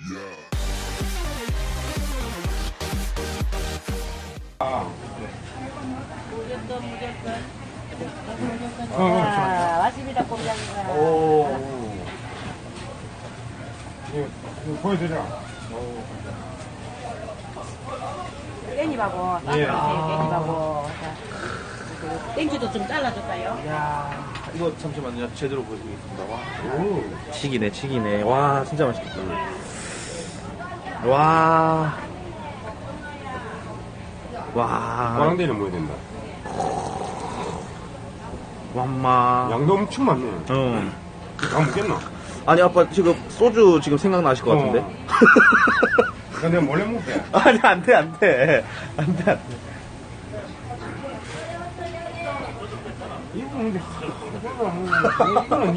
자, 왔습니다, 꼼장이가. 오. 이거 보여드려. 깻잎하고 예. 깻잎하고. 자, 그 땡주도 좀 잘라줄까요? 야, 이거 잠시만요. 제대로 보여드리겠습니다. 와. 오. 튀기네, 튀기네. 와, 진짜 맛있겠다. 와. 와. 과랑대는 뭐야 된다. 완마. 양도 엄청 많네. 응. 다 먹겠나? 아니, 아빠 지금 소주 지금 생각나실 것 같은데? 그러니까 내가 몰래 먹게. 아니, 안 돼, 안 돼. 안 돼, 안 돼. 이거 근데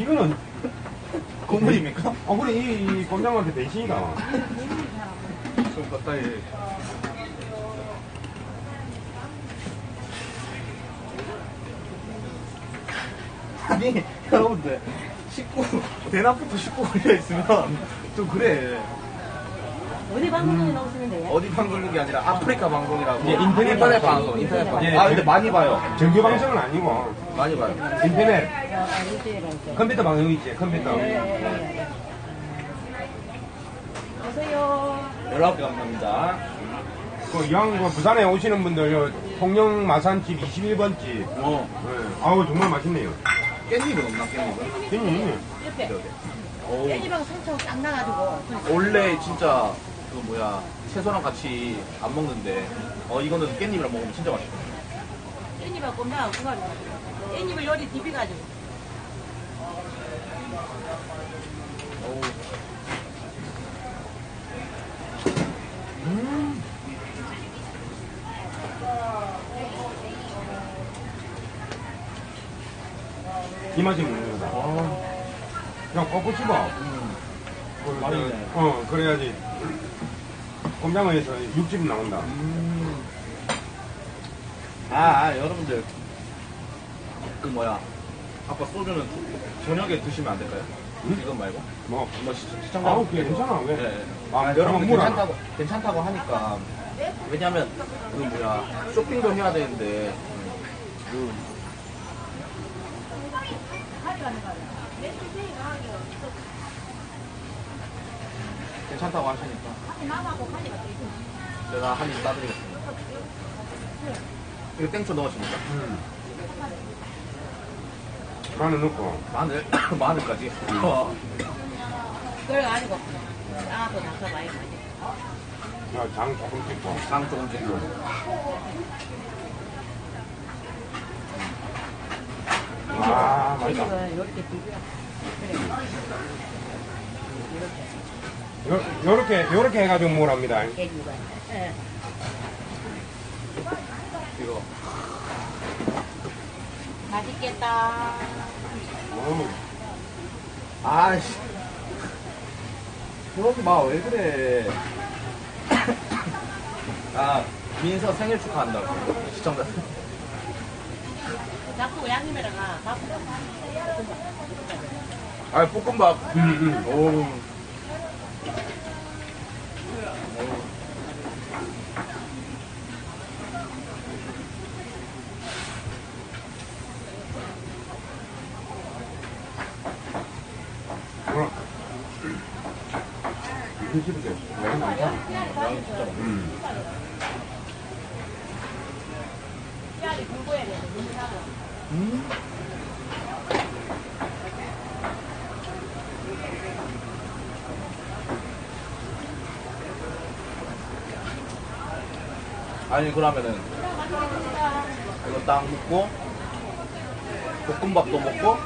이거는 국물입니까? 그래 이 꼼장한테 대신이다. 좀 가까이. 아니, 여러분들. 대낮부터 19 걸려있으면 좀 그래. 어디 방송에 나오시면 돼요? 어디 방송국이 아니라 아프리카 방송이라고. 예, 인터넷 방송, 인터넷 방송. 예, 아, 근데 많이 봐요. 정규 방송은 아니고 많이 봐요. 인터넷 일주일에. 컴퓨터 방송 있지 컴퓨터. 오세요. 19개 감사합니다. 그 이왕 그 부산에 오시는 분들 요 통영 마산집 21번집. 아우 정말 맛있네요. 깻잎은 없나, 깻잎은? 괜히 옆에. 오. 깻잎하고 상처 딱 나가지고. 원래 진짜, 채소랑 같이 안 먹는데, 이거는 깻잎이랑 먹으면 진짜 맛있어. 깻잎하고 꼼장하고 그거 깻잎을 요리 디비가지고. 이 맛이 먹는 거다. 그냥 꺾고 씹어. 맛있네. 그래야지. 꼼장어에서 육즙이 나온다. 여러분들. 아빠 소주는 저녁에 드시면 안 될까요? 이건 말고? 뭐, 시청자. 아우, 괜찮아. 왜? 네. 그럼 여러분들 물 하나. 괜찮다고 하니까. 왜냐면, 쇼핑도 해야 되는데, 괜찮다고 하시니까. 제가 한 입 싸드리겠습니다. 이거 땡초 넣으십니까? 마늘 넣고. 마늘? 마늘까지? 그래가지고. 짱하고 나서 많이 마시. 장 조금 찍고. 장 조금 찍고. 아, 맛있다. 깻잎을 이렇게 디비야. 그래. 요렇게 해가지고 뭐랍니다. 깻잎을. 예. 이거. 맛있겠다. 아이씨. 그러지 마, 왜 그래. 민서 생일 축하한다고. 시청자. 자꾸 양념에다가 밥. 볶음밥. 오. 드시보세요. 아니, 그러면은, 이거 딱 먹고, 볶음밥도 먹고,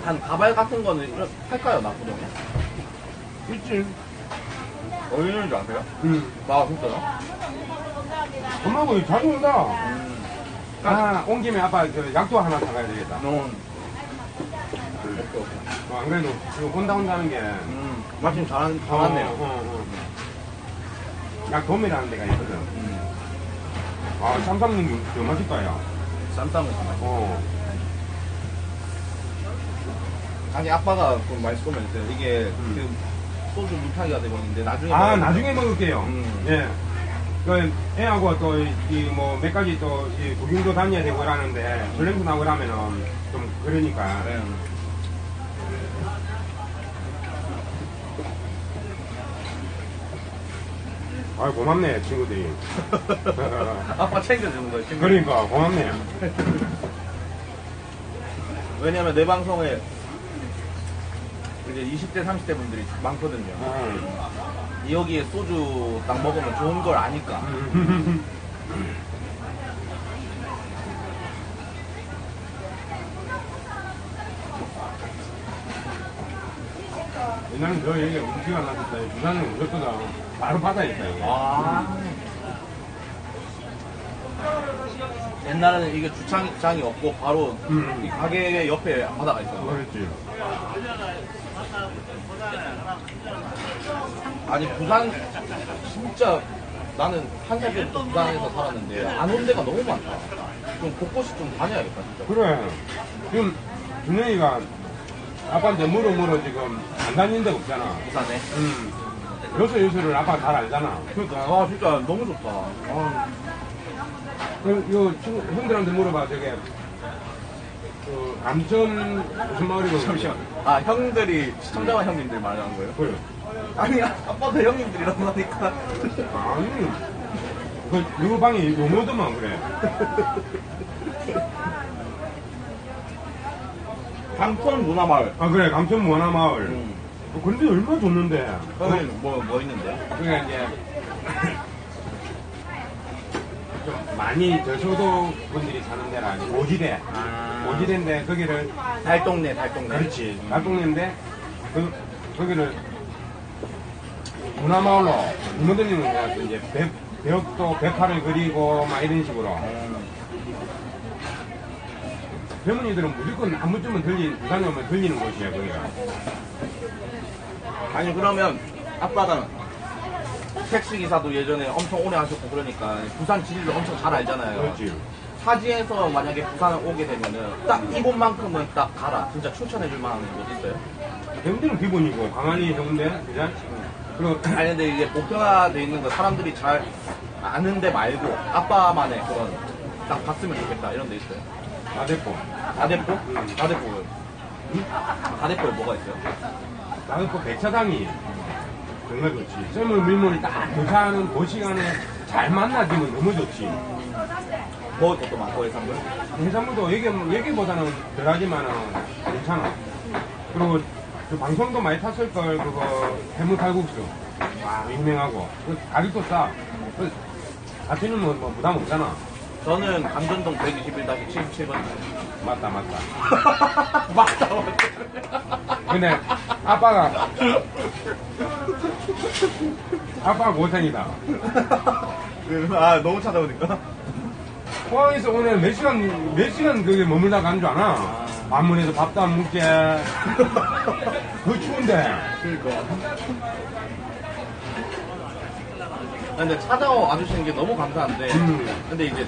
한 가발 같은 거는 이렇게 팔까요, 나쁘정에? 있지. 어디 있는 줄 아세요? 아, 진짜요? 엄마고 뭐 자주 온다. 온 김에 아빠 약도 하나 사가야 되겠다. 오케이. 안 그래도 이거 온다는 게. 마침 잘하네요. 약 도매라는 데가 있거든. 쌈 삶는 게 되게 맛있다, 야. 쌈싸면 참 맛있어. 아니, 아빠가 그 말씀 보면 이제 이게 그 소주 물타기가 되버리는데 나중에 아, 먹으면- 나중에 먹을게요. 음. 예. 그, 애하고 또, 뭐, 몇 가지 또, 구경도 다녀야 되고 그러는데, 전랭수 나고 그러면은, 좀, 그러니까. 네. 아 고맙네, 친구들이. 아빠 챙겨주는 거예요. 그러니까, 고맙네. 왜냐면 내 방송에 이제 20대, 30대 분들이 많거든요. 여기에 소주 딱 먹으면 좋은 걸 아니까. 옛날에 저 얘기 음식이 안 났을 때, 부산은 무조건 바로 바다에 있다, 이거. 아. 옛날에는 이게 주차장이 없고 바로 이 가게 옆에 바다가 있었어요. 그렇지. 아니 부산 진짜 나는 한 살 때부터 부산에서 살았는데 안 온 데가 너무 많다. 좀 곳곳이 좀 다녀야겠다 진짜. 그래. 지금, 준영이가 아빠한테 물어 지금 안 다니는 데가 없잖아. 부산에. 요소를 아빠 잘 알잖아. 그러니까 아 진짜 너무 좋다. 아, 요 친구, 형들한테 물어봐, 저게. 암천 무슨 마을이거든. 잠시만. 아 형들이 시청자와 형님들 말하는 거예요? 그래. 아니 아빠도 형님들이라고 하니까. 아니. 요 방이 용어도만 그래. 강천 문화마을. 아, 그래. 감천 문화마을. 근데 얼마 줬는데. 거기 뭐 있는데? 그러니까 이제. 좀 많이 저소득 분들이 사는 데라, 오지대. 오지대인데, 거기를. 달동네. 그렇지. 낙동네인데, 거기를 문화마을로 이모들님은 해서 이제 벽도 배파를 그리고 막 이런 식으로. 젊은이들은 무조건 한 번쯤은 부산에 오면 들리는 곳이야, 거기가. 아니 그러면 아빠가 택시기사도 예전에 엄청 오래 하셨고 그러니까 부산 지리를 엄청 잘 알잖아요. 그렇지. 타지에서 만약에 부산을 오게 되면은 딱 이곳만큼은 딱 가라. 진짜 추천해줄 만한 곳 있어요? 해운대는 기본이고, 강한리 해운대, 그죠? 그리고, 아니 근데 이게 보편화돼 있는 거 사람들이 잘 아는 데 말고 아빠만의 그런 딱 갔으면 좋겠다 이런 데 있어요. 나대포. 다대포? 다대포요. 다대포에 뭐가 있어요? 나대포 배차장이 정말 좋지. 썰물 밀물이 딱 교차하는 그 시간에 잘 만나지면 너무 좋지. 먹을 것도 많고 해산물. 해산물도 얘기보다는 덜하지만은 괜찮아. 그리고 그 방송도 많이 탔을 걸, 그거, 해물 칼국수. 와, 유명하고. 그 가격도 싸. 그 자체는 뭐 부담 없잖아. 저는 강전동 121-77번. 맞다. 맞다. 근데 아빠가 고생이다. 아 너무 찾아오니까. 포항에서 오늘 몇 시간 그게 머물다 간 줄 아나? 반문에서 밥도 안 먹게. 그 추운데. 그러니까. 근데 찾아와 주시는 게 너무 감사한데. 근데 이제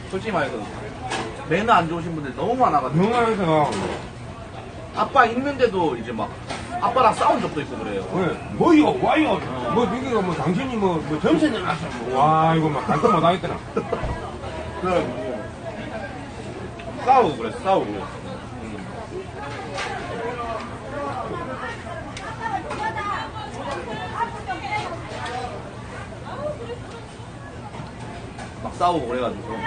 솔직히 말해서 매너 안 좋으신 분들 너무 많아가지고. 영화에서 아빠 있는데도 이제 막 아빠랑 싸운 적도 있고 그래요. 뭐요 와요 뭐 이거 뭐 당신이 뭐 전세 내놨어 와 이거 막 간섭 못 하겠더라. 그래 뭐 싸우고 그랬어 싸우고. 막 싸우고 그래가지고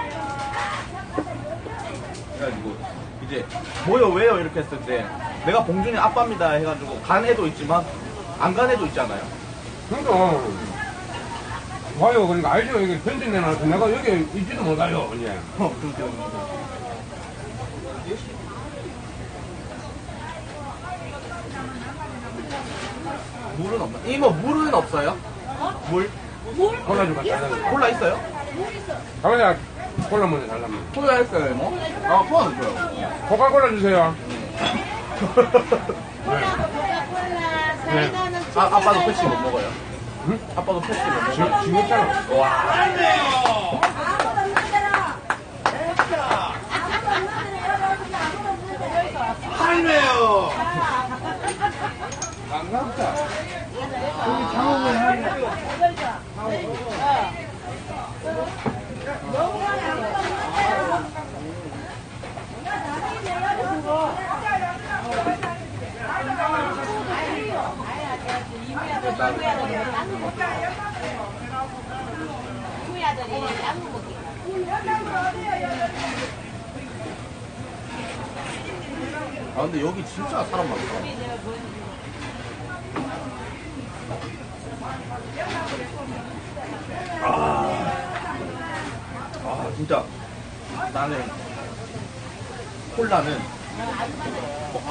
이제 뭐요 왜요 이렇게 했을 때 내가 봉준이 아빠입니다 해가지고 간 애도 있지만 안 간 애도 있잖아요. 그러니까 와요 그러니까 알죠 이게 전세 내놨어 내가 여기 있지도 못해요 이제. 그렇게 물은 없나? 이모 물은 없어요? 물? 콜라 좀 갖다 달라. 콜라 있어요? 가만히 콜라 먼저 달라면. 콜라 있어요 이모? 아 콜라 있어요. 코카콜라 주세요. 네. 아 아빠도 패시 못 먹어요? 응? 아빠도 패시 못 먹어요? 지금 했잖아. 와 할매요. 반갑다. 아 근데 여기 진짜 사람 많다. 아 진짜 나는 콜라는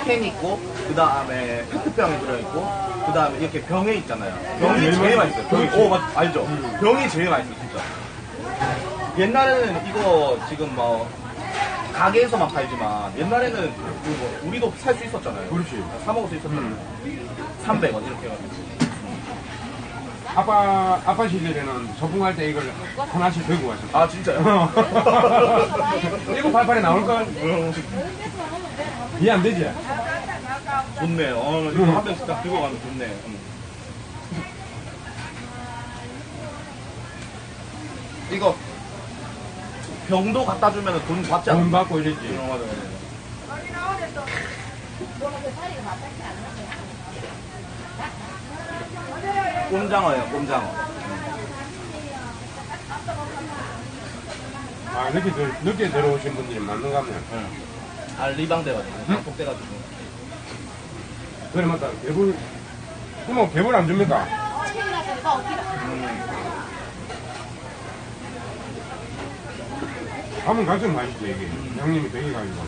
캔 있고 그 다음에 페트병에 들어있고 그 다음에 이렇게 병에 있잖아요. 병이 제일 맛있어요. 병이 알죠? 병이 제일 맛있어요 진짜. 옛날에는 이거 지금 뭐 가게에서만 팔지만 옛날에는 뭐 우리도 살 수 있었잖아요. 그렇지. 사 먹을 수 있었잖아요. 300원 이렇게 해가지고. 아빠 시절에는 소풍할 때 이걸 하나씩 들고 왔었어. 아 진짜요? 1988에 나올걸? 이해 안 되지? 좋네. 이거 한 병씩 딱 들고 가면 좋네. 이거 병도 갖다 주면 돈 받지 않아? 돈 받고 이랬지. 맞아. 꼼장어예요, 꼼장어. 아, 늦게 들어오신 분들이 많는가 보네. 아, 리방돼가지고, 방폭돼가지고. 그래, 맞다. 배불, 그럼 배불 안 줍니까? 가면 갈수록 맛있지, 이게. 형님이 되게 가지고.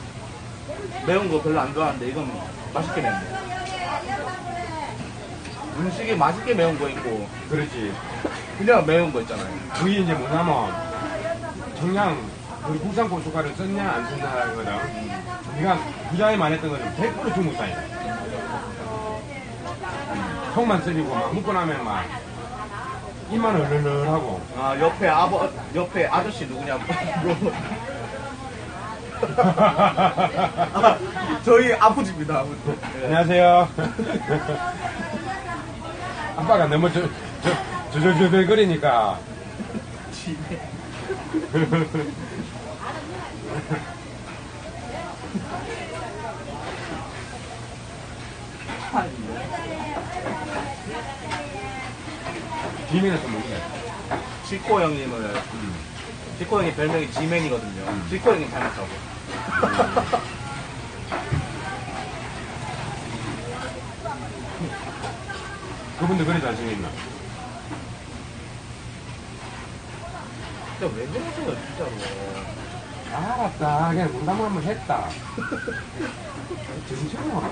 매운 거 별로 안 좋아하는데 이건 맛있게 매운데. 음식이 맛있게 매운 거 있고, 그렇지. 그냥 매운 거 있잖아요. 그게 이제 뭐냐면, 청양, 우리 국산 고춧가루 썼냐, 안 썼냐 하거든. 우리가 부자에 말했던 거는 100% 중국산이야. 속만 쓰리고 막 먹고 나면 막 입만 얼얼얼하고. 아, 옆에 아저씨 누구냐 물어보. 아, 저희 아버지입니다, 아버지. 네. 안녕하세요. 아빠가 너무 저저저거리니까. 지민에서 먹게. 지코 형님을, 지코 형님 별명이 지맨이거든요. 지코 형님 닮았다고. 그분도 그래 잘생겼나? 진짜 왜 그러세요, 진짜로. 알았다. 그냥 농담을 한번 했다. 정신아.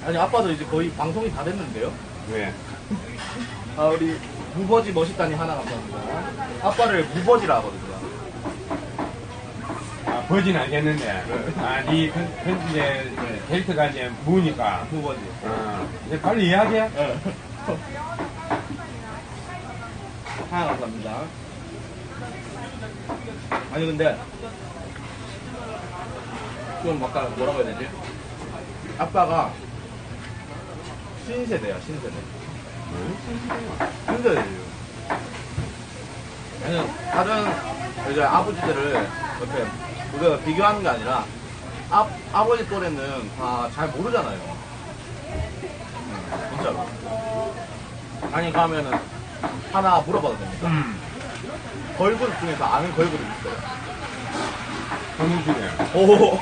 아니, 아빠도 이제 거의 방송이 다 됐는데요? 왜? 아, 우리 무버지 멋있다니 하나 감사합니다. 아빠를 무버지라 하거든요. 아, 버진 알겠는데. 아, 이제 데이터가 이제 무니까. 무버지. 이제 빨리 이야기해. 네. 하나 감사합니다. 아니, 근데, 좀 아까 뭐라고 해야 되지? 아빠가 신세대야, 신세대. 신세대예요. 다른 이제 아버지들을 이렇게 우리가 비교하는 게 아니라 아버지 또래는 다 잘 모르잖아요. 진짜로. 아니 가면은 하나 물어봐도 됩니까? 걸그룹 중에서 아는 걸그룹 있어요? 소녀시대. 오.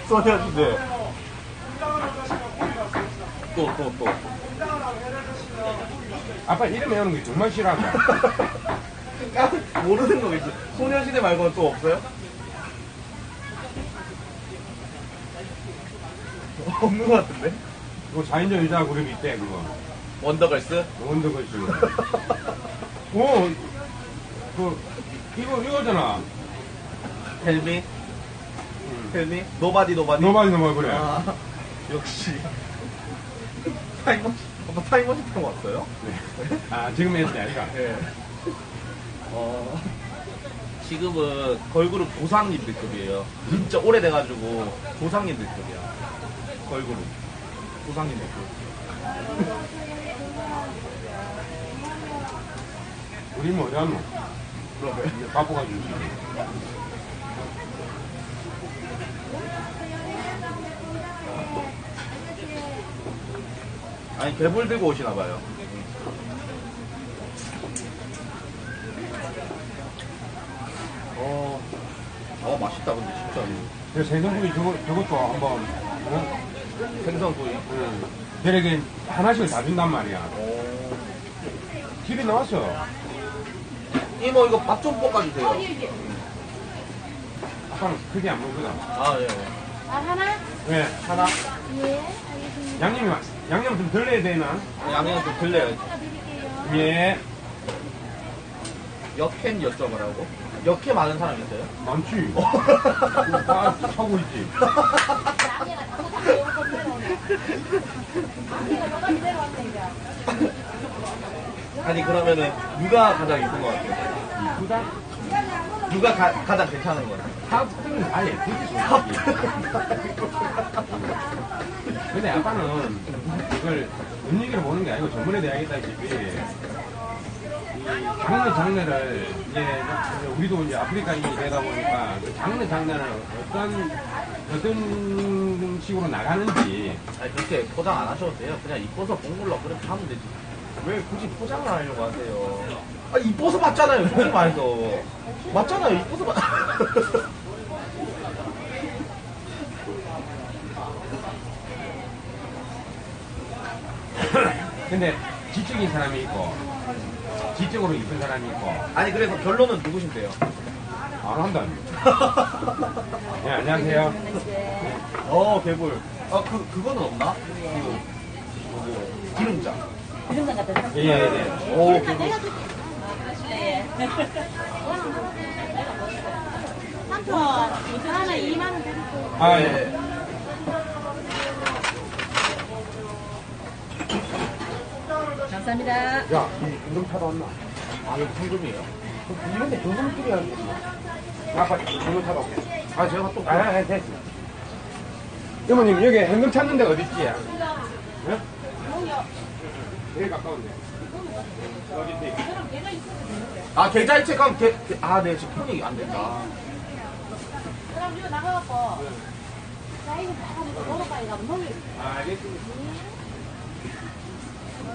소녀시대. 또. 아빠 이름 외우는 게 정말 싫어한다. 모르는 거 있어. 소녀시대 말고는 또 없어요? 없는 것 같은데? 그거 4인조 여자 그룹이 있대, 그거. 원더걸스? 원더걸스. 오, 이거잖아. 헬미? 헬미? 노바디? 노바디, 그래. 아, 역시. 타임머신 타고 왔어요? 아, 지금 했지, 아이가. 예. 지금은 걸그룹 조상님들급이에요. 진짜 오래돼가지고 조상님들급이야. 걸그룹 조상님들급. 우리 뭐 어디 갔노? 그러게. 바빠가지고. 아니 개불 들고 오시나봐요. 맛있다 근데 진짜. 그 생선구이 저것도 한번, 어? 생선구이. 응. 걔네게 하나씩을 다 준단 말이야. 집에 나왔어. 이모 이거 밥 좀 볶아주세요. 아빠는 크게 안 먹거든. 아 예. 아, 하나? 왜? 하나. 예, 알겠습니다. 양념 좀 덜 내야 되나? 양념 좀 들려요. 드릴게요. 예. 역캠 여쭤보라고? 역캠 아는 사람 있어요? 많지. 다 차고 있지. 아니 그러면은 누가 가장 이쁜 것 같아요? 이쁘다? 누가 가장 괜찮은 것 같아요? 탑등은 아예 그렇지. 근데 아빠는 이걸 눈얘기를 보는 게 아니고 전문에 대하겠다시피 장르를 이제 우리도 이제 아프리카인이 되다 보니까 그 장르를 어떤 식으로 나가는지 아니 그렇게 포장 안 하셔도 돼요. 그냥 이뻐서 봉골로 그렇게 하면 되지. 왜 굳이 포장을 하려고 하세요? 아 이뻐서 맞잖아요. 솔직히 말해서 맞잖아요. 이뻐서 맞. 근데 지적인 사람이 있고 지적으로 이쁜 사람이 있고 아니 그래서 결론은 누구신데요? 안 한다. 네, 안녕하세요. 개불. 그거는 없나? 기름장. 기름장 갖다 예, 예. 오 개불. 네. 한푼 하나 2만 원 드릴게요. 아, 예. 감사합니다. 야, 이금 타도 왔나? 아 여기 상금이에요? 이런데 정성끼리 하는 거지. 아빠, 이금 타도 올게. 아 제가 또 됐어. 이모님, 여기 현금 찾는 데가 어딨지? 예? 제일 가까운데. 여기 있지? 계좌 체크하면 네 지금 편이 안 된다. 그럼 이거 나가갖고 자 이거 나가면 걸어가야 가면 너무 알겠습니다.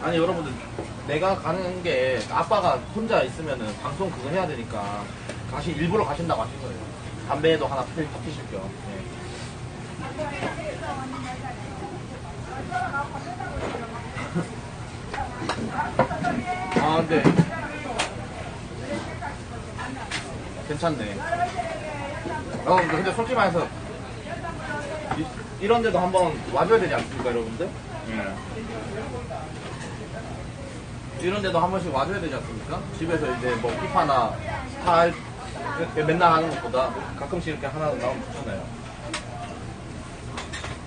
아니 여러분들 내가 가는 게 아빠가 혼자 있으면은 방송 그거 해야 되니까 일부러 가신다고 하신 거예요. 담배도 하나 피실 겸. 근데 괜찮네. 근데 솔직히 말해서 이런 데도 한번 와줘야 되지 않습니까, 여러분들? 이런 데도 한 번씩 와줘야 되지 않습니까? 집에서 이제 뭐 피파나 스타 이렇게 맨날 하는 것보다 가끔씩 이렇게 하나 나오면 좋잖아요.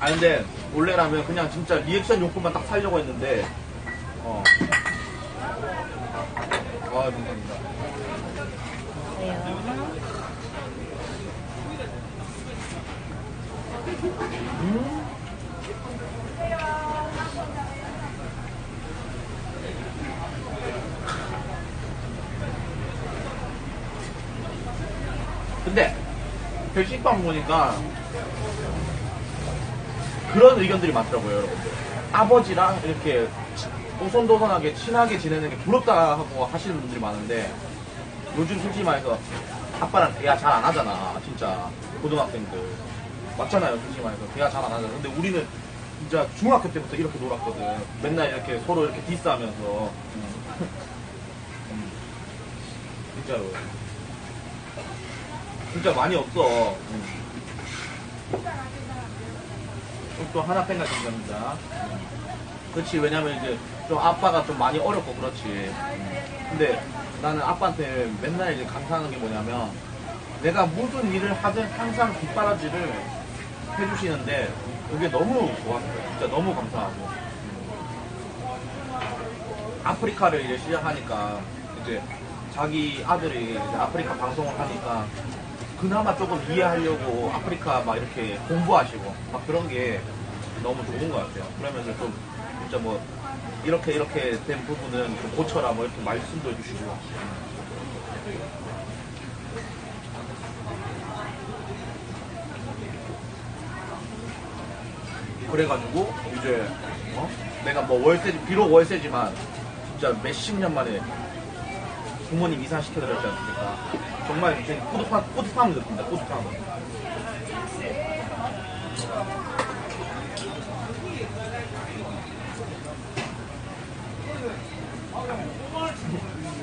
근데 원래라면 그냥 진짜 리액션 용품만 딱 살려고 했는데 감사합니다. 근데 결식방 보니까 그런 의견들이 많더라고요, 여러분들. 아버지랑 이렇게 오손도손하게 친하게 지내는 게 부럽다고 하시는 분들이 많은데 요즘 솔직히 말해서 아빠랑 대화 잘 안 하잖아, 진짜. 고등학생들 맞잖아요, 솔직히 말해서 대화 잘 안 하잖아. 근데 우리는 진짜 중학교 때부터 이렇게 놀았거든. 맨날 이렇게 서로 이렇게 디스하면서 진짜로 진짜 많이 없어. 또 하나 뺀가 생각합니다. 그렇지. 왜냐면 이제 좀 아빠가 좀 많이 어렵고 그렇지. 근데 나는 아빠한테 맨날 이제 감사하는 게 뭐냐면 내가 모든 일을 하든 항상 뒷바라지를 해주시는데 그게 너무 좋았어요. 진짜 너무 감사하고. 아프리카를 이제 시작하니까 이제 자기 아들이 이제 아프리카 방송을 하니까 그나마 조금 이해하려고 아프리카 막 이렇게 공부하시고 막 그런 게 너무 좋은 것 같아요. 그러면서 좀 진짜 뭐 이렇게 된 부분은 좀 고쳐라 뭐 이렇게 말씀도 해주시고. 그래가지고 이제 내가 뭐 월세 비록 월세지만 진짜 몇십 년 만에 부모님 이사 시켜드렸지 않습니까? 정말 이제 뿌듯함을 느낍니다. 뿌듯함을.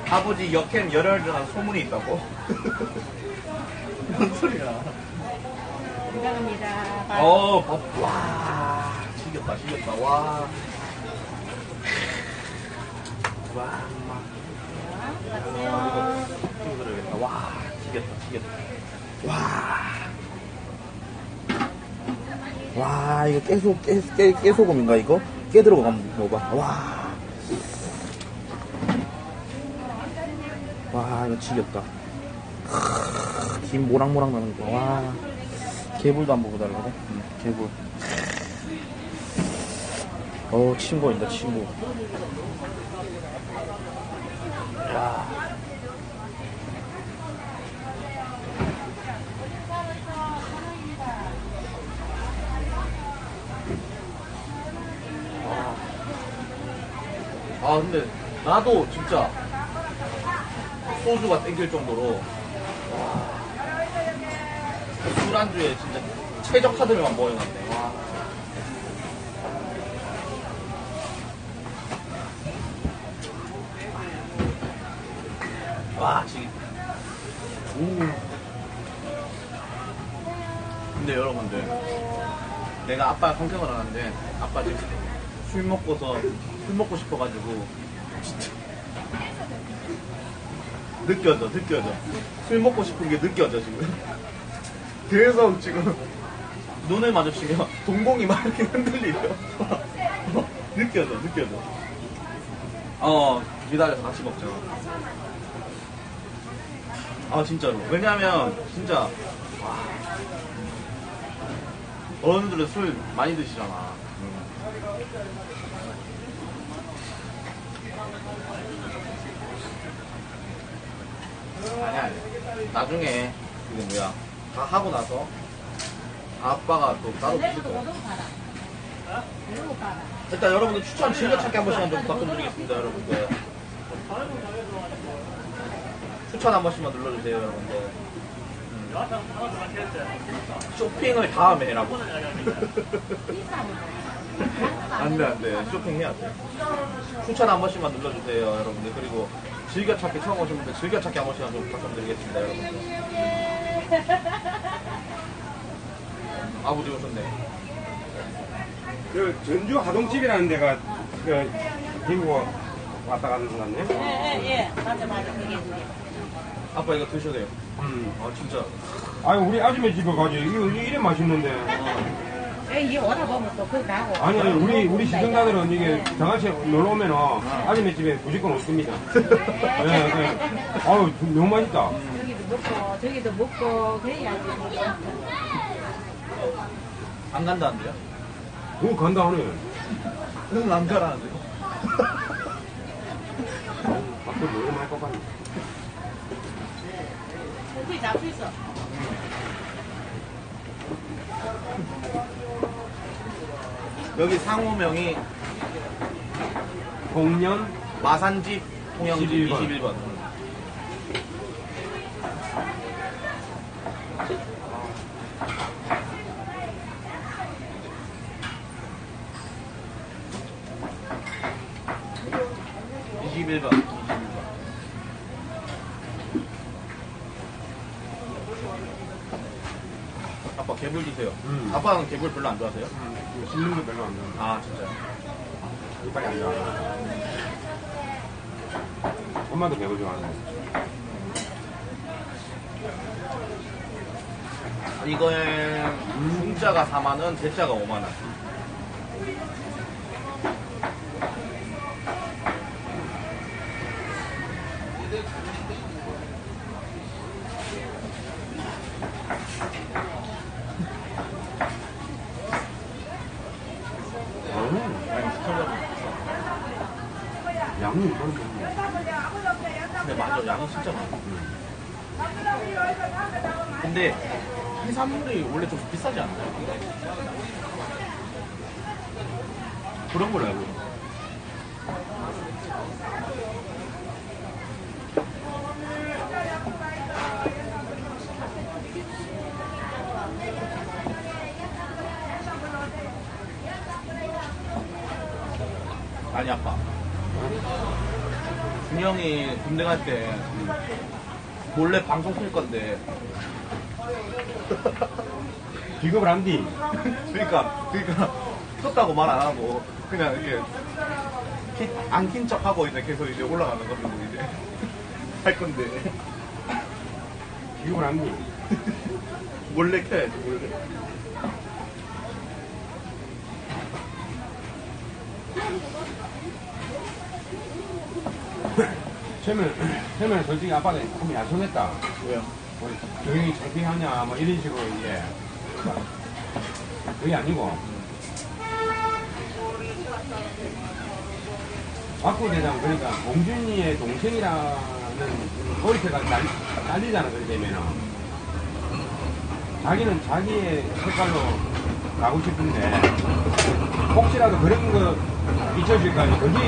아버지 역캠 열혈이라는 소문이 있다고? 뭔 소리야? 감사합니다. 와, 지겼다, 와. 찍어드려야겠다. 와, 지겼다. 와, 이거 깨소금인가, 이거? 깨 들어가면 먹어봐. 와, 이거 지겼다. 김 모락모락 나는 거. 와, 개불도 안 먹어달라고? 개불. 침 보인다, 친구. 야. 근데 나도 진짜 소주가 땡길 정도로 술안주에 진짜 최적화들만 모여놨네. 와, 지금. 근데 여러분들, 내가 아빠랑 성격을 하는데 아빠 지금 술 먹고 싶어가지고 진짜 느껴져. 술 먹고 싶은 게 느껴져 지금. 그래서 지금 눈을 마주치면 동공이 막 이렇게 흔들리죠. 느껴져. 기다려서 같이 먹자. 진짜로. 왜냐면 진짜 어른들은 술 많이 드시잖아. 아니야. 나중에 다 하고 나서 아빠가 또 따로 드실 거야. 일단 여러분들 추천 즐겨찾기 한 번씩만 좀 부탁 좀 드리겠습니다, 여러분들. 추천 한 번씩만 눌러주세요, 여러분들. 쇼핑을 다음에 해라고. 안 돼. 쇼핑해야 돼. 추천 한 번씩만 눌러주세요, 여러분들. 그리고 즐겨찾기 처음 오신 분들 즐겨찾기 한 번씩만 좀 부탁드리겠습니다, 여러분들. 아버지 오셨네. 그 전주 하동집이라는 데가 그 대구 왔다 가는 거 같네. 예. 맞아. 그게. 아빠 이거 드셔도 돼요. 진짜. 아니 우리 아줌마 집에 가지 이거 이래 맛있는데. 이게 오다 보면 또 그거 나고. 아니 우리 시청자들은 이게 장아찌 놀러 오면은 아줌마 집에 무조건 없습니다. 네. 아유 너무 맛있다. 여기도 먹고 저기도 먹고 그래야지. 안 간다는데요? 오 간다 하네. 응, 안 가라는데요? 밥도 너무 많이 꺾었네. 고기 잡수 있어. 여기 상호명이 공년 마산집 통영집 21번. 21번. 아빠 개불 드세요. 아빠는 개불 별로 안 좋아하세요? 씹는 거 별로 안 좋아. 아 진짜요? 이빨이 안 좋아. 엄마도 매우 좋아하네. 이거에 중짜가 4만원, 대짜가 5만원. 양이 이만큼. 근데 맞아, 양은 진짜 많아. 근데 해산물이 원래 좀 비싸지 않나요? 그런 걸로 알고 있는데. 아니 아빠, 준영이 군대 갈 때 몰래 방송 킬 건데 비겁을 안 뒤. 그러니까 켰다고 말 안 하고 그냥 이렇게 안 킨 척 하고 이제 계속 이제 올라가는 거고 이제 할 건데 비겁을 안 뒤. 몰래 켜야지 몰래. 처음에는 솔직히 아빠가 조금 야성했다. 왜요? 뭐, 조용히 창피하냐, 뭐 이런 식으로 이제. 그게 아니고. 박구 대장, 그러니까 공준이의 동생이라는 꼬리태가 날리잖아, 그렇게 되면은. 자기는 자기의 색깔로 가고 싶은데, 혹시라도 그런 거 잊혀질까지 그게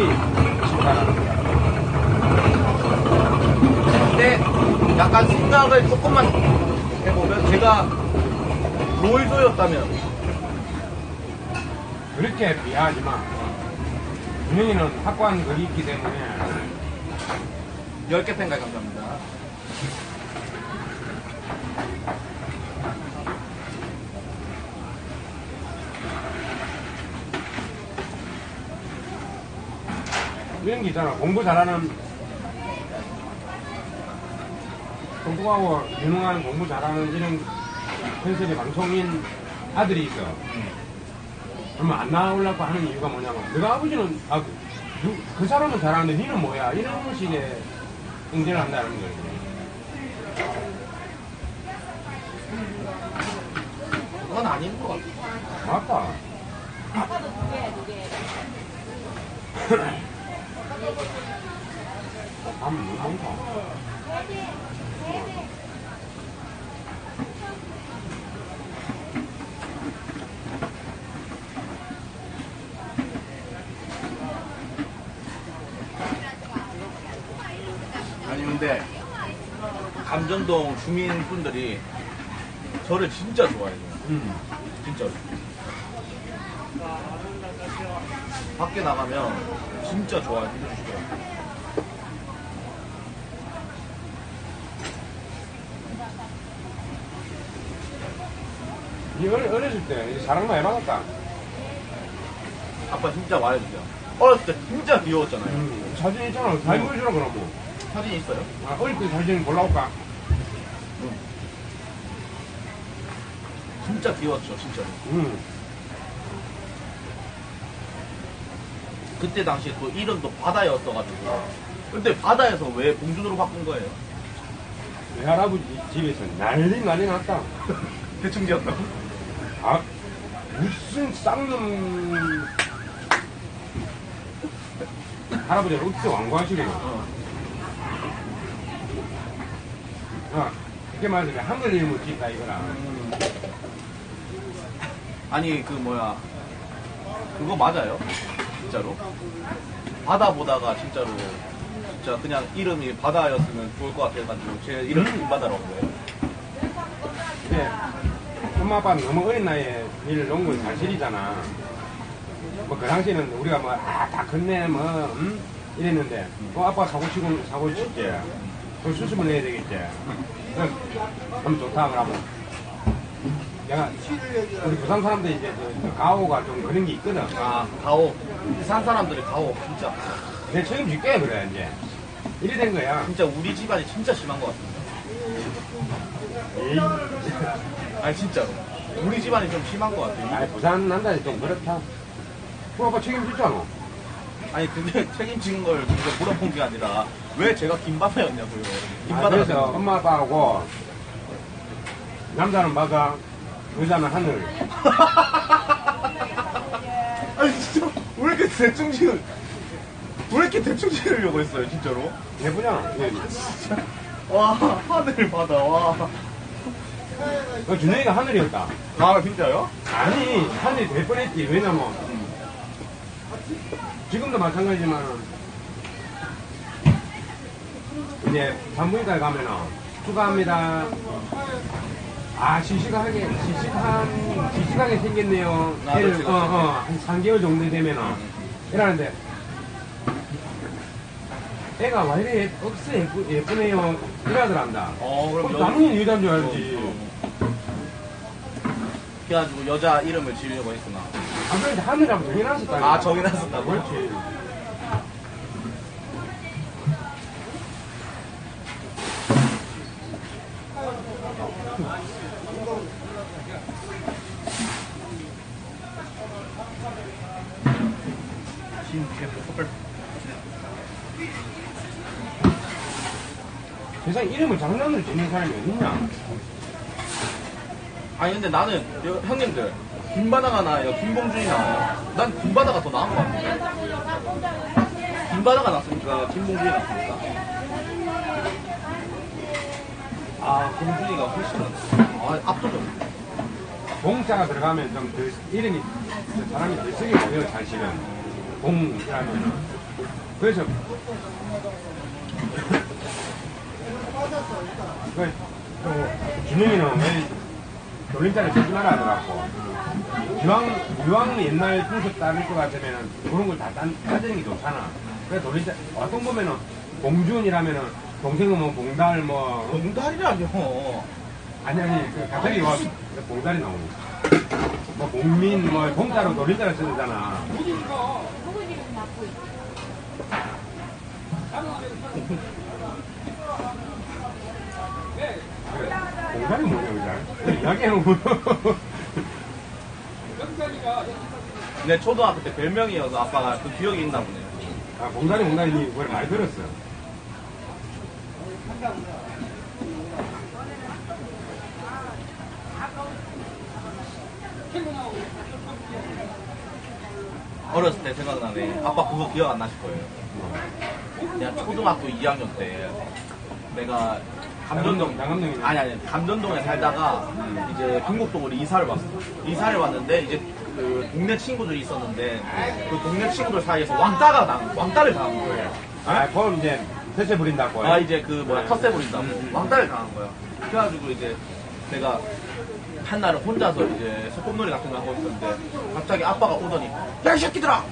싫다라는 거야. 근데 약간 생각을 조금만 해보면 제가 로이조였다면 그렇게 비하하지 마. 준영이는 확고한 글이 있기 때문에 10개 팬가이 감사합니다. 이런 게 있잖아. 공부 잘하는 똑똑하고 유능한 공부 잘하는 이런 컨셉의 방송인 아들이 있어. 그러면 안 나오려고 하는 이유가 뭐냐면 내가 아버지는 그 사람은 잘하는데 니는 뭐야 이런 식의 응대를 한다는 거예요. 그건 아닌 것 같아. 맞다. 아빠도 두 개. 밥 너무 많다. 아니 근데 감전동 주민분들이 저를 진짜 좋아해요. 진짜로. 밖에 나가면 진짜 좋아해 주시더라고요. 니 어렸을 때 이제 사랑 많이 받았다. 아빠 진짜 말해주세요. 어렸을 때 진짜 귀여웠잖아요. 사진 있잖아. 사진 보여주라 그러고. 사진 있어요? 어릴 때 사진 골라올까? 진짜 귀여웠죠, 진짜로. 그때 당시에 또 이름도 바다였어가지고. 근데 바다에서 왜 봉준으로 바꾼 거예요? 내 할아버지 집에서 난리 났다. 대충 지었다고? 아, 무슨 쌍놈 할아버지가 어떻게 왕고하시래요? 그렇게 말해서 한글 이름을 짓다 이거라. 아니 그 뭐야 그거 맞아요? 진짜로? 바다 보다가 진짜로 진짜 그냥 이름이 바다였으면 좋을 것 같아가지고 제 이름 김바다로 한 거예요. 근데 엄마 아빠는 너무 어린 나이에 일을 놓은 건 사실이잖아. 뭐 그 당시에는 우리가 뭐 다 컸네 뭐 이랬는데 아빠 사고 치지. 그 수습을 내야 되겠지. 그럼 좋다 그러고. 내가 우리 부산 사람들이 이제 가오가 좀 그런 게 있거든. 아 가오 부산 사람들이 가오 진짜 내 책임질게 그래 이제 이래 된 거야. 진짜 우리 집안이 진짜 심한 것 같습니다. 에이. 아니 진짜로 우리 집안이 좀 심한 것 같아요. 아니 부산 난다니 좀 그렇다. 그 아빠 책임지잖아. 아니 근데 책임지는 걸 진짜 물어본 게 아니라 왜 제가 김바다였냐고요. 김바다가 그래서 됐는데. 엄마 아빠하고 남자는 바다, 여자는 하늘. 아니 진짜 왜 이렇게 대충 지을 왜 이렇게 대충 지으려고 했어요 진짜로? 예쁘잖아. 예. 와 하늘 바다 와. 준영이가 하늘이었다. 아 진짜요? 아니, 하늘이 될 뻔했지. 왜냐면, 지금도 마찬가지지만, 이제 산부인과에 가면은, 축하합니다. 아, 시식하게 생겼네요. 아, 그렇지, 그렇지. 한 3개월 정도 되면은, 이러는데, 애가 왜 이래 억수 예쁘네요. 이러더란다. 그럼 당연히 여자인 줄 알지. 그래가지고 여자 이름을 지으려고 했구나. 아, 그런데 하늘하고 정해놨었다. 아 정해놨었다고? 그렇지. 세상에 이름을 장난으로 짓는 사람이 어딨냐? 아니 근데 나는 형님들 김바다가 나아요 김봉준이 나아요. 난 김바다가 더 나은 것 같은데. 김바다가 낫습니까? 김봉준이 낫습니까? 아 봉준이가 훨씬 압도적. 봉자가 들어가면 좀 그 이름이 그 사람이 들썩이 보여, 사실은. 봉이라면. 그래서. 준영이는 왜 돌림자를 쓰지 말아 하더라고. 기왕 옛날 풍습 따를 것 같으면은 그런 걸 다 따지는 게 좋잖아. 그래 돌림자, 어떤 보면은 봉준이라면은 동생은 뭐 봉달 뭐. 봉달이라뇨. 아니, 그 갑자기 와, 봉달이 나오고. 뭐 봉민, 뭐 봉자로 돌림자를 쓰잖아. 부모님은 낳고 있어. 그래, 봉달이 뭐냐, 그자? 이야기해놓고. 내 초등학교 때 별명이어서 아빠가 그 기억이 있나 보네요. 아, 봉달이 그걸 많이 들었어. 어렸을 때 생각나네. 아빠 그거 기억 안 나실 거예요. 내가 초등학교 2학년 때 내가 양감동이네. 아니 감전동에 살다가 이제 경북동으로 이사를 왔어. 이사를 왔는데 이제 그 동네 친구들이 있었는데 그 동네 친구들 사이에서 왕따를 당한 거예요. 아, 그럼 이제 셋째 부린다고. 아 이제 그 뭐야 텃세 부린다고 왕따를 당한 거야. 그래가지고 이제 내가 한날은 혼자서 이제 소꿉놀이 같은 거 하고 있었는데 갑자기 아빠가 오더니 야 이 새끼들아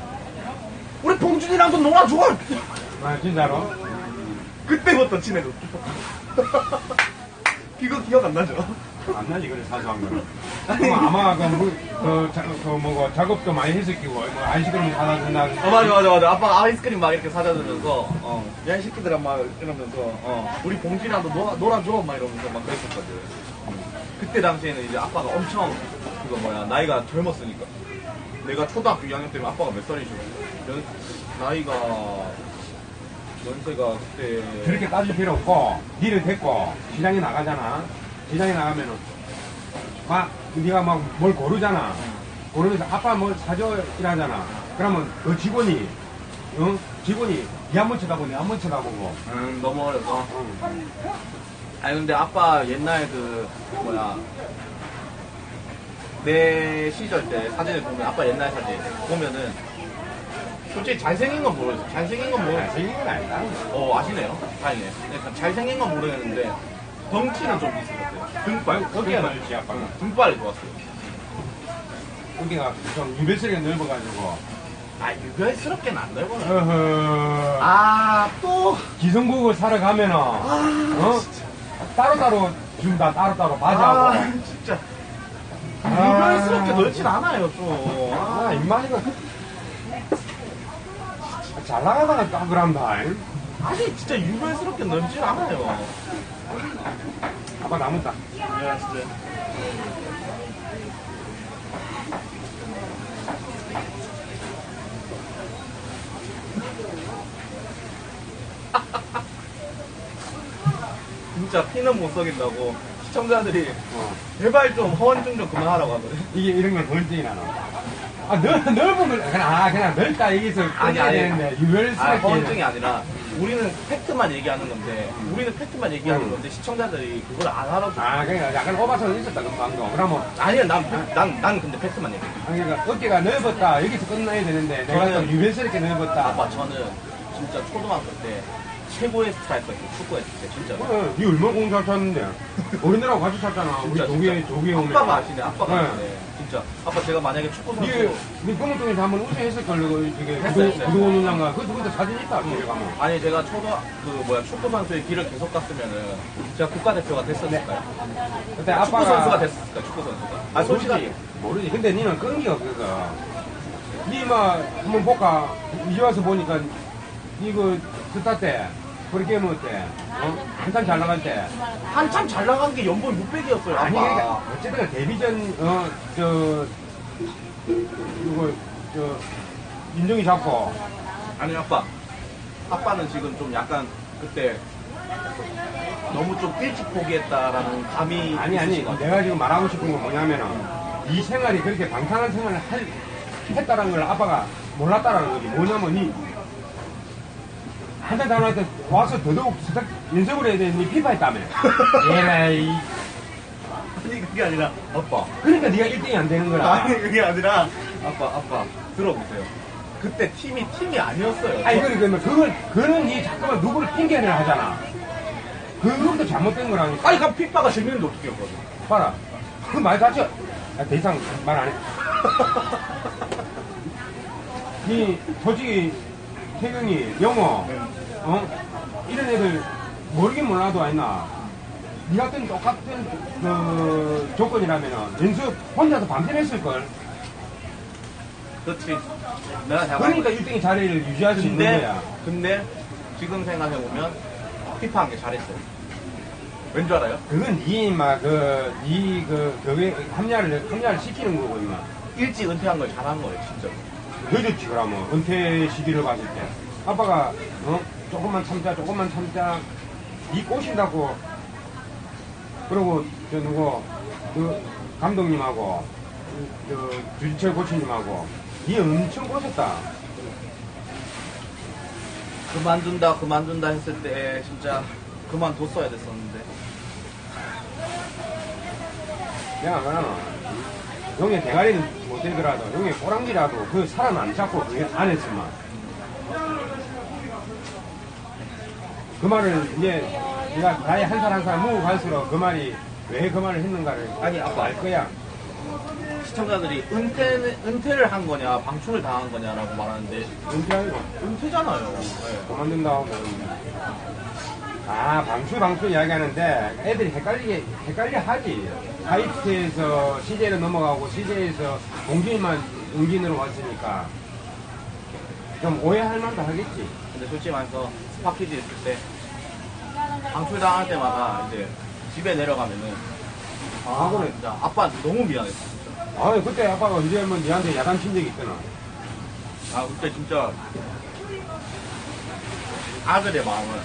우리 봉준이랑 좀 놀아줘. 아, 진짜로? 그때부터 친해졌어. 이거 기억 안 나죠? 안 나지, 그래, 사소한 거는. 아마, 뭐고, 작업도 많이 했을 끼고, 뭐, 아이스크림 사다 준다. 맞아. 아빠가 아이스크림 막 이렇게 사다 주면서, 야, 이 새끼들아, 막 이러면서, 우리 봉준이랑도 놀아줘, 막 이러면서 막 그랬었거든. 그때 당시에는 이제 아빠가 엄청, 나이가 젊었으니까. 내가 초등학교 2학년 때면 아빠가 몇 살이시고, 나이가, 연세가 그때. 그렇게 따질 필요 없고, 니를 데리고, 시장에 나가잖아. 시장에 나가면은, 네가 막 뭘 고르잖아. 고르면서 아빠 뭘 사줘 이러잖아. 그러면 그 직원이, 직원이 니 한 번 쳐다보고 내 한 번 쳐다보고. 너무 어려서. 아니 근데 아빠 옛날 내 시절 때 사진을 보면 아빠 옛날 사진 보면은 솔직히 잘생긴 건 모르겠어. 잘생긴 건 모르겠어. 잘생긴 건 아니다. 아시네요. 다행이네. 그러니까 잘생긴 건 모르겠는데 덩치는 좀 있었어요. 등발. 어깨가 넓지, 아빠가. 등발이 좋았어요. 어깨가 좀 유배스럽게 넓어가지고. 유별스럽게는 안 넓어요. 어허. 또 기성국을 사러 가면은, 따로따로 준다, 따로따로 바지하고. 진짜 유별스럽게 넓진 않아요, 좀. 입맛이가. 잘 나가다가 딱 그런다. 아니, 진짜 유별스럽게 넓진 않아요. 아빠 남았다. 야, 진짜. 진짜 피는 못 속인다고 시청자들이 어. 제발 좀 허언증 좀 그만하라고 하거든. 이게 이런 건 건증이 나나. 아, 넓은 걸, 그냥 넓다, 여기서 아니, 끝내야 아니. 되는데, 유별스럽게. 허언증이 아니라 우리는 팩트만 얘기하는 건데 우리는 팩트만 얘기하는 음. 건데 시청자들이 그걸 안 알아줘. 그러니까 약간 오바성이 있었다, 그 방금. 그러면, 아니야, 난 근데 팩트만 얘기해. 그러니까 어깨가 넓었다, 여기서 끝나야 되는데, 내가 또 저는- 유별스럽게 넓었다. 아빠 저는 진짜 초등학교 때 최고의 스트라이커였어요. 축구했을 때 진짜. 니 얼마나 공 잘 찼는데. 어린애랑 같이 찼잖아. 우리 진짜, 조기 오면. 아빠가 아시네. 아빠가 네. 아시네. 진짜. 아빠 제가 만약에 축구 선수 니 검은통에서 한번 우승했을걸, 이게 했어요. 구도원 운장가. 그 누구한테 사진 있다, 집에 가면. 아니 제가 축구 선수의 길을 계속 갔으면은 제가 국가대표가 됐었을까요? 그때 축구 아빠가. 선수가 됐었을까요? 축구 선수가? 아 솔직히 모르지. 근데 니는 끈기가 없어서. 니막 한번 볼까? 이제 와서 보니까 이거 스타 때 그렇게 뭐 때 한참 잘 나갈 때 한참 잘 나간 게 연봉 600이었어요. 아빠. 아니 그러니까 어쨌든 데뷔전 이거 인정이 잡고 아니 아빠는 지금 좀 약간 그때 너무 좀 일찍 포기했다라는 감이 아니 있으신 것 같아요. 내가 지금 말하고 싶은 건 뭐냐면은 이 생활이 그렇게 방탕한 생활을 했다라는 걸 아빠가 몰랐다라는 거지. 뭐냐면 니 한잔 다 나한테 와서 더더욱 연습을 해야 되니 피파 했다며. 에라이. 아니 그게 아니라 아빠. 그러니까 네가 1등이 안 되는 거라. 아니 그게 아니라 아빠 들어보세요. 그때 팀이 아니었어요. 아니 그러니까 그거는 이 잠깐만 누구를 핑계를 하잖아. 그것도 잘못된 거라니까. 아니 그럼 피파가 재밌는데 어떻게 했거든? 봐라. 그 말 같죠? 더 이상 말 안 해. 니 솔직히 태경이 영어 이런 애들 모르긴 몰라도 아니나 니 같은 똑같은 그 조건이라면은 연습 혼자서 밤새 했을걸. 그렇지. 내가 잘 그러니까 1등이 자리를 유지할 수 있는 거야. 근데 지금 생각해보면 피파 한 게 잘했어요. 왠 줄 알아요? 그건 그게 합리화를 시키는 거고, 임마. 일찍 은퇴한 걸 잘한 거예요, 진짜. 늦었지, 그러면. 은퇴 시기를 봤을 때. 아빠가, 조금만 참자, 이 꼬신다고. 그러고, 감독님하고, 주지철 코치님하고, 이 엄청 꼬셨다. 그만둔다 했을 때 진짜 그만뒀어야 됐었는데. 내가 말하나, 용의 대가리는 못 되더라도, 용의 꼬랑지라도 그 사람 안 잡고 그게 안 했으면. 그 말을 이제, 내가 나이 한 살 한 살 먹고 갈수록 그 말이 왜 그 말을 했는가를 아니, 아빠. 알 거야. 시청자들이 은퇴를 한 거냐, 방출을 당한 거냐라고 말하는데, 은퇴하고 은퇴잖아요. 네. 그만둔다 하면. 방출 이야기하는데 애들이 헷갈려 하지. 하이트에서 CJ로 넘어가고 CJ에서 공진만 응진으로 왔으니까 좀 오해할 만도 하겠지. 근데 솔직히 말해서 스파키즈 있을 때, 방출 당할 때마다 이제 집에 내려가면은, 그래. 진짜 아빠한테 너무 미안했어, 진짜. 그때 아빠가 언제 한번 니한테 야단 친 적이 있잖아. 그때 진짜 아들의 마음을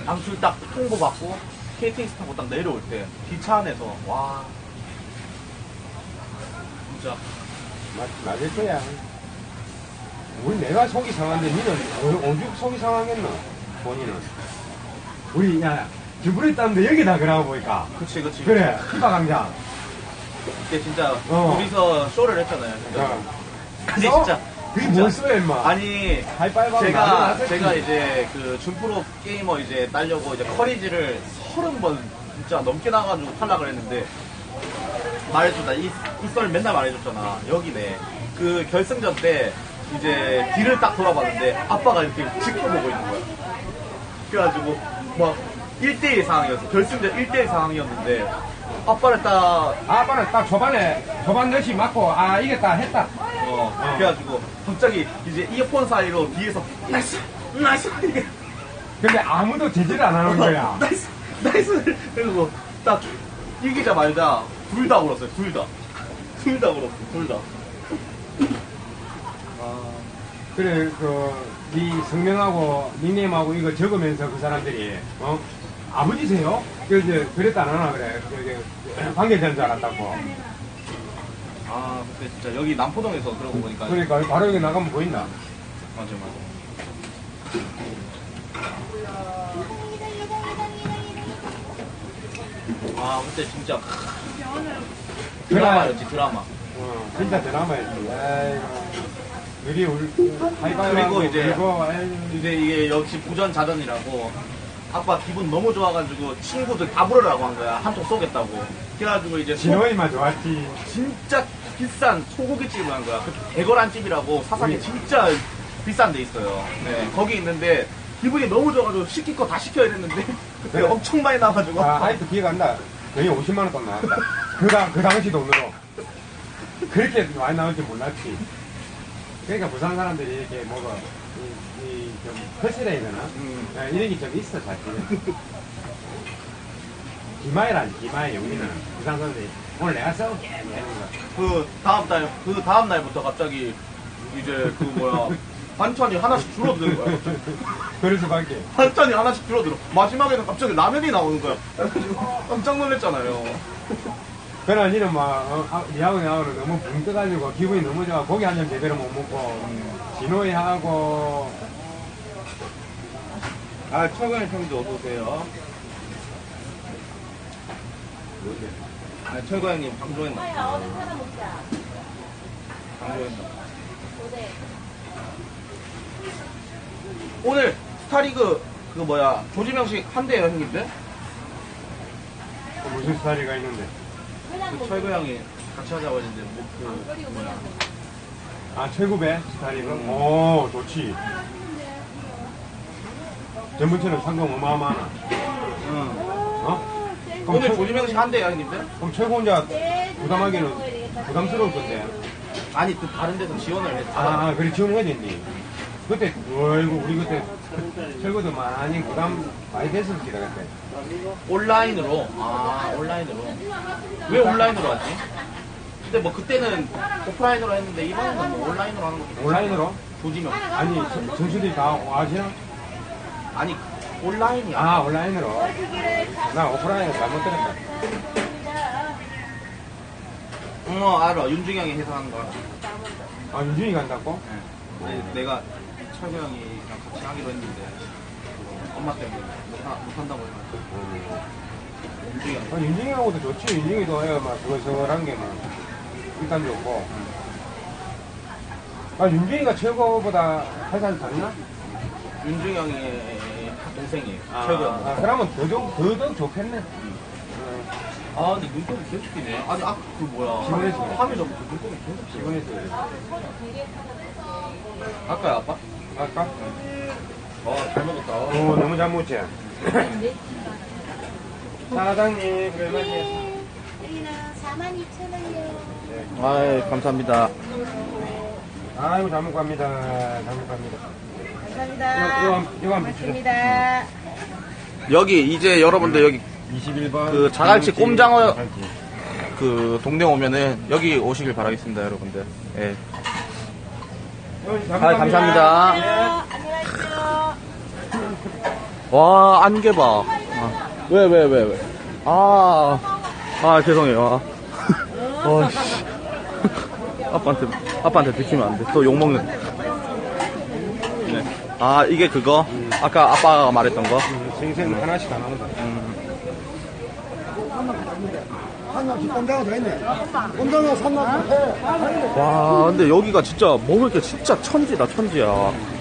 방출 딱 통보받고 KTX 타고 딱 내려올 때 기차 안에서 와 진짜 맞을 거야. 내가 속이 상한데 니는 오죽 속이 상하겠나? 본인은. 우리 주부리 땀도 여기다 그러고 보니까. 그치 그래, 피파 강자. 그때 진짜 어. 둘이서 쇼를 했잖아요 진짜. 아니 써? 진짜 그게 진짜. 뭘 써야 임마. 아니 하이파이브하고 제가 이제 그 준프로 게이머 이제 따려고 이제 커리지를 30번 진짜 넘게 나가지고 탈락을 했는데 말해줬다 이 썰 맨날 말해줬잖아. 여기네 그 결승전 때 이제 뒤를 딱 돌아봤는데 아빠가 이렇게 지켜보고 있는 거야. 그래가지고 막 1대1 상황이었어. 결승전 1대1 상황이었는데 아빠는 딱 초반 몇이 맞고 이겼다 했다. 그래가지고 갑자기 이제 이어폰 사이로 뒤에서 나이스 이게 근데 아무도 제지를 안 하는 거야. 나이스 그리고 딱 이기자마자 둘 다 울었어요. 둘 다 울었어. 둘 다. 그래 네 성명하고 닉네임하고 이거 적으면서 그 사람들이 아버지세요? 그 이제 그랬다 안 하나 그래. 관계자인 줄 알았다고. 아, 근데 진짜 여기 남포동에서 그러고 보니까. 그러니까 바로 여기 나가면 보인다. 맞아, 맞아. 아, 그때 진짜 드라마였지, 드라마. 진짜 드라마였지. 아이고. 우리 하이바이브 그리고 이제 그리고 아이고. 이제 이게 역시 부전자전이라고 아빠 기분 너무 좋아가지고 친구들 다 부르라고 한 거야. 한턱 쏘겠다고. 그래가지고 이제 진호이만 좋았지. 진짜 비싼 소고기집을 한 거야. 그 대거란집이라고 사상에 진짜 비싼 데 있어요. 네, 거기 있는데 기분이 너무 좋아가지고 시킬 거 다 시켜야 됐는데 그때 그래. 엄청 많이 나와가지고 아직도 기회가 안 나. 거의 50만 원 돈 나왔다. 그 당시 돈으로. 그렇게 많이 나올 줄 몰랐지. 그러니까 부산 사람들이 이렇게 뭐가, 좀, 허실해 되나? 이런 게 좀 있어, 사실은. 기마이라지, 기마이, 우리는. 부산 사람들이. 오늘 내가 써올게, 뭐 이런 거. 그 다음 날부터 갑자기 이제 그 뭐야 반찬이 하나씩 줄어드는 거야. 그럴 수밖에. 반찬이 하나씩 줄어들어. 마지막에는 갑자기 라면이 나오는 거야. 그래가지고 깜짝 놀랐잖아요. 그러나 니는 막, 니하고 나하고 너무 붕 떠가지고 기분이 너무 좋아. 고기 한 점 제대로 못 먹고, 진호이하고. 아, 최근에 형도 어서오세요. 아, 최근 형님 방송했나? 아야, 어디 사람 먹자. 방송했나? 어제. 오늘 스타리그 그 뭐야 조지명식 한대요 형님들? 무슨 스타일이가 있는데. 그냥 그 먹자. 철구 형이 같이 하자고 했는데 뭐 그리고 그 뭐야 그냥 아, 최고배 스타일은? 오, 좋지. 전부처럼 상금 어마어마하나. 응. 어? 오늘 조지명식 한대요 형님들? 그럼 최고 혼자 부담하기는 부담스러울 건데. 아니 그 다른 데서 지원을 했어. 아, 그래, 지원해야겠니? 그때, 어이구, 우리 그때 최고도 많이 부담 많이 됐을 기다, 그때. 온라인으로. 아 온라인으로. 왜 온라인으로 하지? 근데 뭐 그때는 오프라인으로 했는데 이번에는 뭐 온라인으로 하는 것도 온라인으로? 조지명. 아니, 선수들이 다 아시나? 아니 온라인이야. 아, 온라인으로. 나 오프라인에 잘못 들었다. 알아. 윤중이 형이 해석하는 거 알아. 아, 윤준이 간다고? 네. 내가 철구 형이랑 같이 하기로 했는데 엄마 때문에 못한다고 해가지고 윤중이 형. 아, 윤중이하고도 좋지. 윤중이도 막 그거저거한 게 막, 일단 좋고. 아, 윤중이가 최고보다 한 살 작나? 윤중이 형의 동생이에요. 아, 철구 형. 아, 그러면 더 좋겠네. 아 근데 눈곱이 계속 끼네. 아니 그 뭐야 지원해서. 화면 잡고 눈곱이 계속 끼네. 기분에서. 아까야 아빠? 아까? 잘 먹었다. 오, 너무 잘 먹지? 사장님, 얼마냐? 여기는 42,000원이요. 아이 감사합니다. 아이고, 잘 먹고 갑니다. 잘 먹고 갑니다. 감사합니다. 이거 한번 비추자. 고맙습니다. 여기 이제 여러분들 여기 21번. 그 자갈치 꼼장어 그 동네 오면은 여기 오시길 바라겠습니다 여러분들. 예. 아 감사합니다. 안녕히 가십시오. 와 안개 봐. 왜? 아 죄송해요. 씨. 아빠한테 들키면 안 돼. 또 욕 먹는. 네. 아 이게 그거? 아까 아빠가 말했던 거? 생생 하나씩 다 나온다. 산낙지 꼼장어 더 있네. 꼼장어 산낙지 해. 와 근데 여기가 진짜 먹을 게 진짜 천지다 천지야.